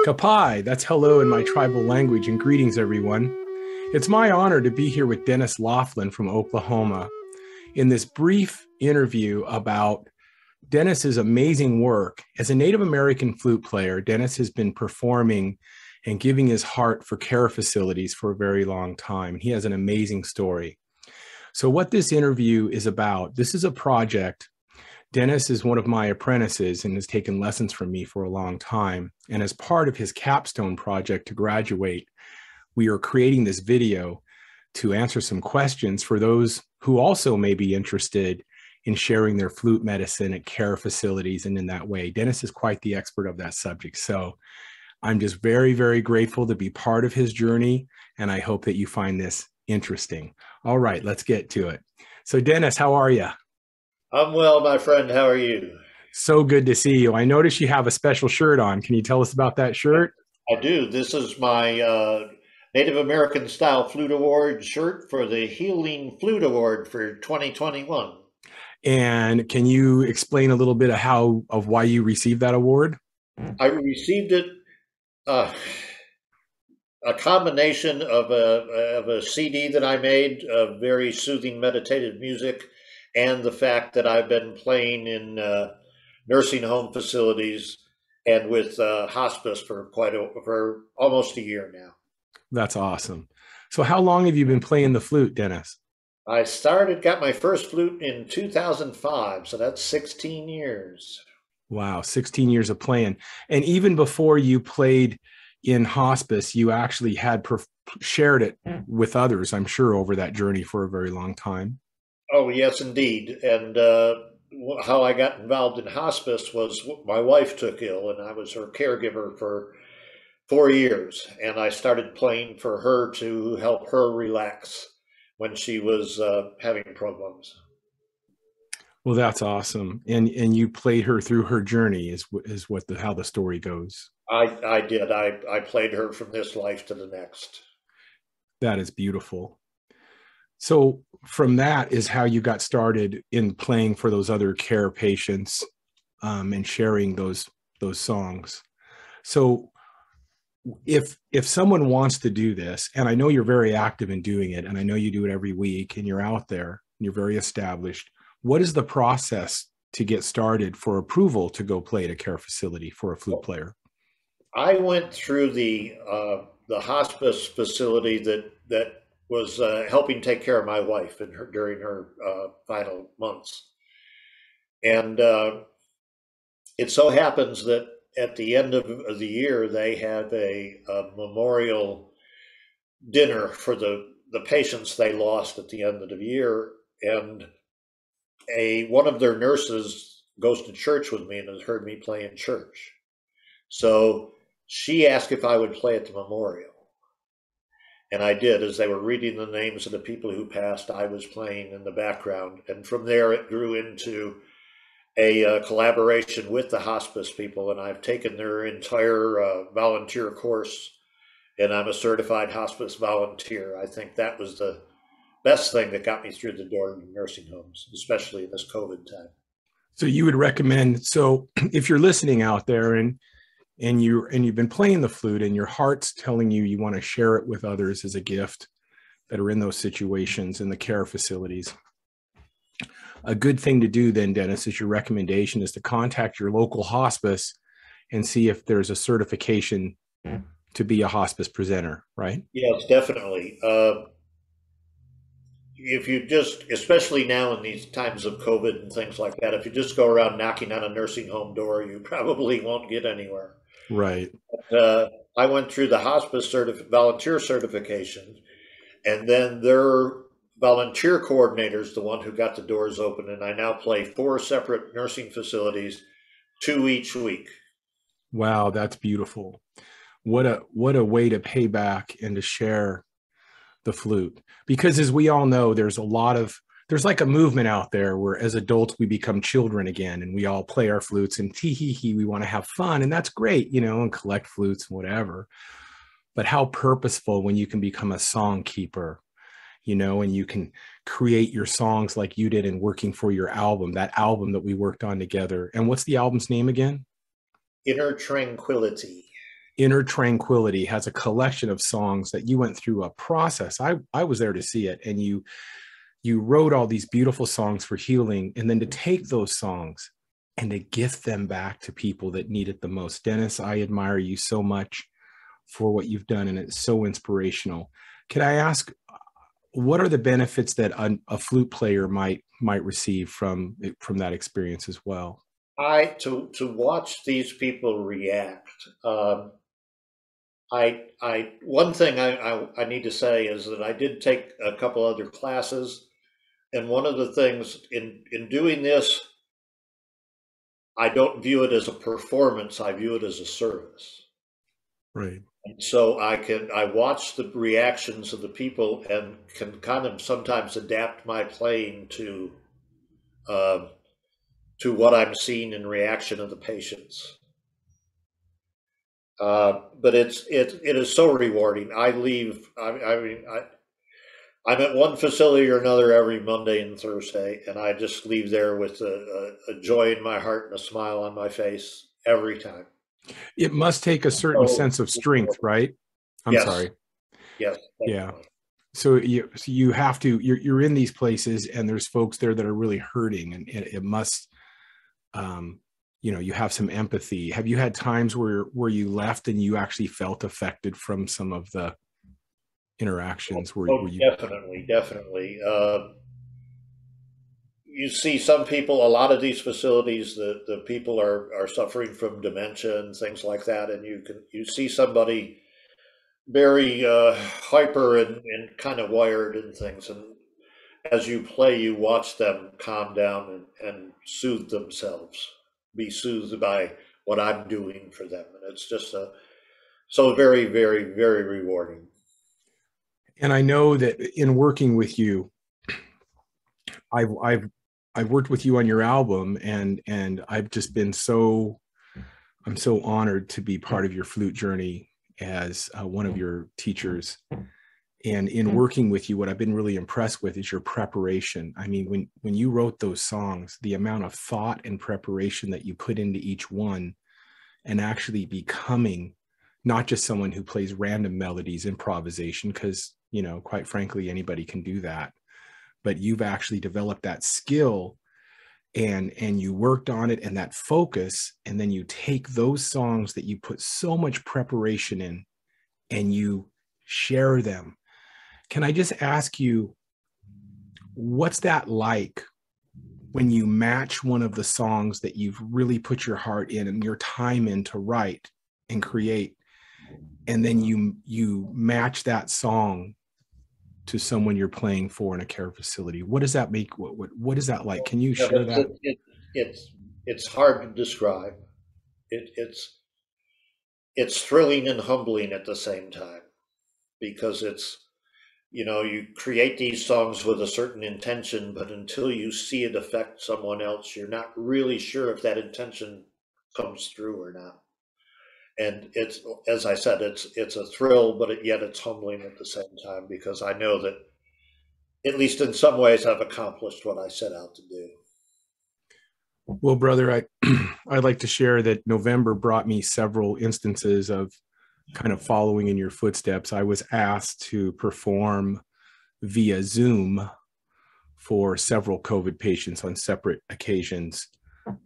Kapai, that's hello in my tribal language, and greetings, everyone. It's my honor to be here with Dennis Laughlin from Oklahoma in this brief interview about Dennis's amazing work. As a Native American flute player, Dennis has been performing and giving his heart for care facilities for a very long time. He has an amazing story. So what this interview is about, this is a project. Dennis is one of my apprentices and has taken lessons from me for a long time. And as part of his capstone project to graduate, we are creating this video to answer some questions for those who also may be interested in sharing their flute medicine at care facilities and in that way. Dennis is quite the expert of that subject. So I'm just very, very grateful to be part of his journey, and I hope that you find this interesting. All right, let's get to it. So Dennis, how are you? I'm well, my friend. How are you? So good to see you. I notice you have a special shirt on. Can you tell us about that shirt? I do. This is my Native American Style Flute Award shirt for the Healing Flute Award for 2021. And can you explain a little bit of why you received that award? I received it a combination of a CD that I made of very soothing meditative music, and the fact that I've been playing in nursing home facilities and with hospice for for almost a year now. That's awesome. So how long have you been playing the flute, Dennis? I got my first flute in 2005, so that's 16 years. Wow, 16 years of playing. And even before you played in hospice, you actually had shared it with others, I'm sure, over that journey for a very long time. Oh, yes, indeed. And how I got involved in hospice was my wife took ill, and I was her caregiver for 4 years. And I started playing for her to help her relax when she was having problems. Well, that's awesome. And you played her through her journey is how the story goes. I did. I played her from this life to the next. That is beautiful. So from that is how you got started in playing for those other care patients and sharing those songs. So if someone wants to do this, and I know you're very active in doing it, and I know you do it every week, and you're out there, and you're very established, what is the process to get started for approval to go play at a care facility for a flute player? I went through the hospice facility that was helping take care of my wife during her final months. And it so happens that at the end of the year, they have a memorial dinner for the patients they lost at the end of the year. And one of their nurses goes to church with me and has heard me play in church. So she asked if I would play at the memorial. And I did. As they were reading the names of the people who passed, I was playing in the background. And from there, it grew into a collaboration with the hospice people. And I've taken their entire volunteer course, and I'm a certified hospice volunteer. I think that was the best thing that got me through the door in nursing homes, especially in this COVID time. So you would recommend, so if you're listening out there and you've been playing the flute and your heart's telling you want to share it with others as a gift that are in those situations in the care facilities, a good thing to do then, Dennis, is your recommendation is to contact your local hospice and see if there's a certification to be a hospice presenter, right? Yes, definitely. If you just, especially now in these times of COVID and things like that, if you just go around knocking on a nursing home door, you probably won't get anywhere. Right. I went through the hospice volunteer certification, and then their volunteer coordinator is the one who got the doors open, and I now play 4 separate nursing facilities, 2 each week. Wow, that's beautiful. What a way to pay back and to share the flute. Because as we all know, there's like a movement out there where as adults we become children again, and we all play our flutes and we want to have fun, and that's great, and collect flutes and whatever. But how purposeful when you can become a song keeper, and you can create your songs like you did in working for your album, that album that we worked on together. And what's the album's name again? Inner Tranquility. Inner Tranquility has a collection of songs that you went through a process. I was there to see it, and you wrote all these beautiful songs for healing, and then to take those songs and to gift them back to people that need it the most. Dennis, I admire you so much for what you've done, and it's so inspirational. Can I ask, what are the benefits that a flute player might receive from that experience as well? To watch these people react. One thing I need to say is that I did take a couple other classes, and one of the things in doing this, I don't view it as a performance. I view it as a service. Right. And so I watch the reactions of the people and can kind of sometimes adapt my playing to what I'm seeing in reaction of the patients. But it is so rewarding. I leave. I'm at one facility or another every Monday and Thursday, and I just leave there with a joy in my heart and a smile on my face every time. It must take a certain sense of strength, right? I'm yes. sorry. Yes. Yeah. So you have to, you're in these places, and there's folks there that are really hurting, and it must, you have some empathy. Have you had times where you left and you actually felt affected from some of the interactions? Where you... Definitely. You see some people, a lot of these facilities, the people are suffering from dementia and things like that, and you see somebody very hyper and kind of wired and things, and as you play, you watch them calm down and soothe themselves, be soothed by what I'm doing for them, and it's just so very, very, very rewarding. And I know that in working with you, I've worked with you on your album, and I've just been I'm so honored to be part of your flute journey as one of your teachers. And in working with you, what I've been really impressed with is your preparation. I mean, when you wrote those songs, the amount of thought and preparation that you put into each one, and actually becoming not just someone who plays random melodies, improvisation, because, quite frankly, anybody can do that. But you've actually developed that skill, and you worked on it, and that focus, and then you take those songs that you put so much preparation in and you share them. Can I just ask you, what's that like when you match one of the songs that you've really put your heart in and your time in to write and create, and then you match that song to someone you're playing for in a care facility? What does that make? What is that like? Can you share that? It's hard to describe. It's thrilling and humbling at the same time, because you create these songs with a certain intention, but until you see it affect someone else, you're not really sure if that intention comes through or not. And it's, as I said, it's a thrill, but yet it's humbling at the same time, because I know that, at least in some ways, I've accomplished what I set out to do. Well, brother, I'd like to share that November brought me several instances of kind of following in your footsteps. I was asked to perform via Zoom for several COVID patients on separate occasions.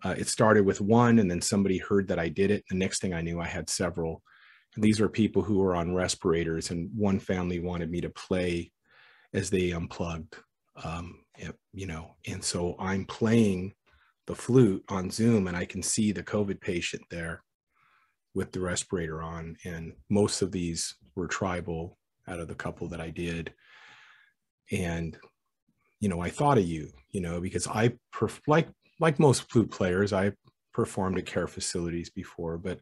It started with one, and then somebody heard that I did it. The next thing I knew, I had several. And these are people who were on respirators, and one family wanted me to play as they unplugged, and so I'm playing the flute on Zoom, and I can see the COVID patient there with the respirator on. And most of these were tribal out of the couple that I did. And, I thought of you, because like most flute players, I performed at care facilities before, but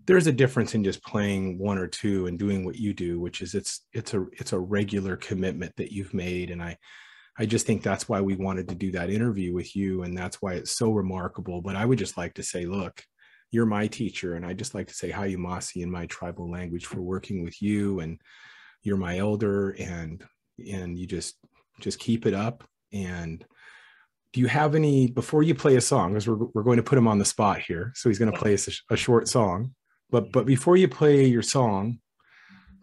there's a difference in just playing one or two and doing what you do, which is it's a regular commitment that you've made. And I just think that's why we wanted to do that interview with you, and that's why it's so remarkable. But I would just like to say, look, you're my teacher, and I just like to say Hayu Masi in my tribal language for working with you, and you're my elder, and you just keep it up. And do you have any, before you play a song, because we're going to put him on the spot here, so he's going to play us a short song. But before you play your song,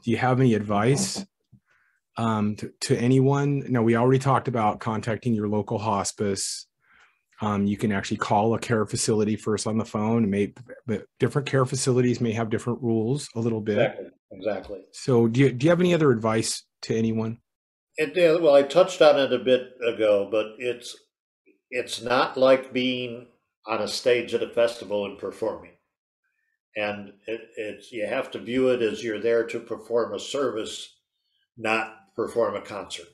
do you have any advice to anyone? Now, we already talked about contacting your local hospice. You can actually call a care facility first on the phone. But different care facilities may have different rules a little bit. Exactly. So do you have any other advice to anyone? Well, I touched on it a bit ago, but it's not like being on a stage at a festival and performing. And it's you have to view it as you're there to perform a service, not perform a concert.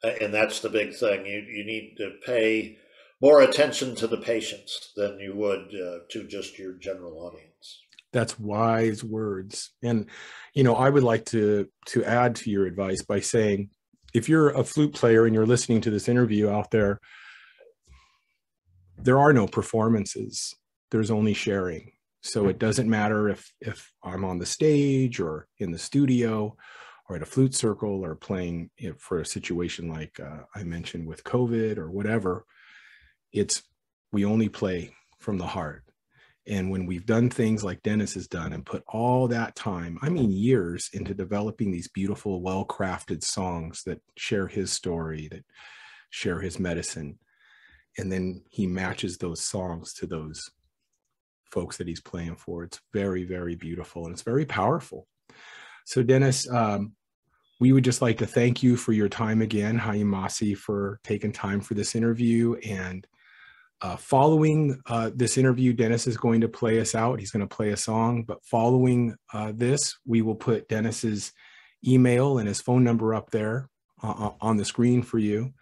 And that's the big thing. You need to pay more attention to the patients than you would to just your general audience. That's wise words. And, you know, I would like to add to your advice by saying, if you're a flute player and you're listening to this interview out there, there are no performances. There's only sharing. So it doesn't matter if I'm on the stage or in the studio or at a flute circle or playing for a situation like I mentioned with COVID or whatever. We only play from the heart. And when we've done things like Dennis has done and put all that time, I mean years, into developing these beautiful, well-crafted songs that share his story, that share his medicine, and then he matches those songs to those folks that he's playing for, it's very, very beautiful, and it's very powerful. So Dennis, we would just like to thank you for your time again, Hayamasi, for taking time for this interview. And following this interview, Dennis is going to play us out. He's going to play a song, but following this, we will put Dennis's email and his phone number up there on the screen for you.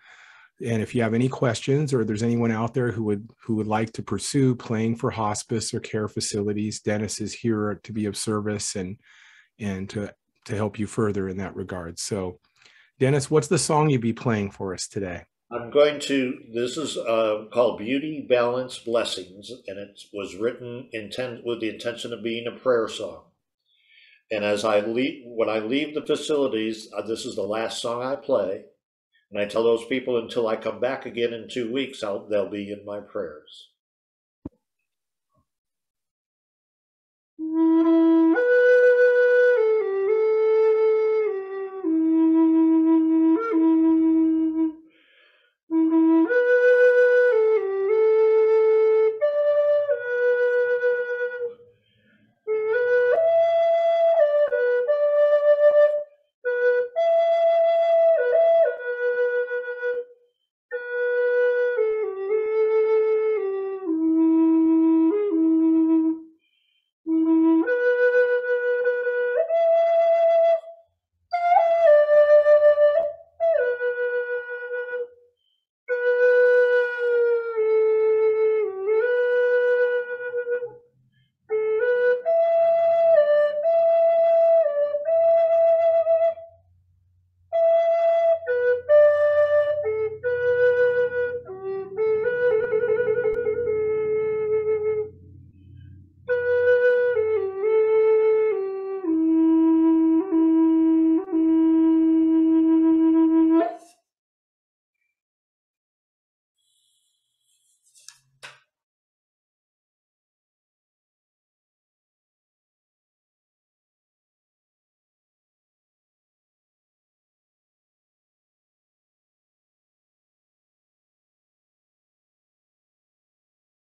And if you have any questions, or there's anyone out there who would like to pursue playing for hospice or care facilities, Dennis is here to be of service and to help you further in that regard. So Dennis, what's the song you'd be playing for us today? This is called Beauty, Balance, Blessings, and it was written with the intention of being a prayer song. And when I leave the facilities, this is the last song I play. And I tell those people until I come back again in 2 weeks, they'll be in my prayers.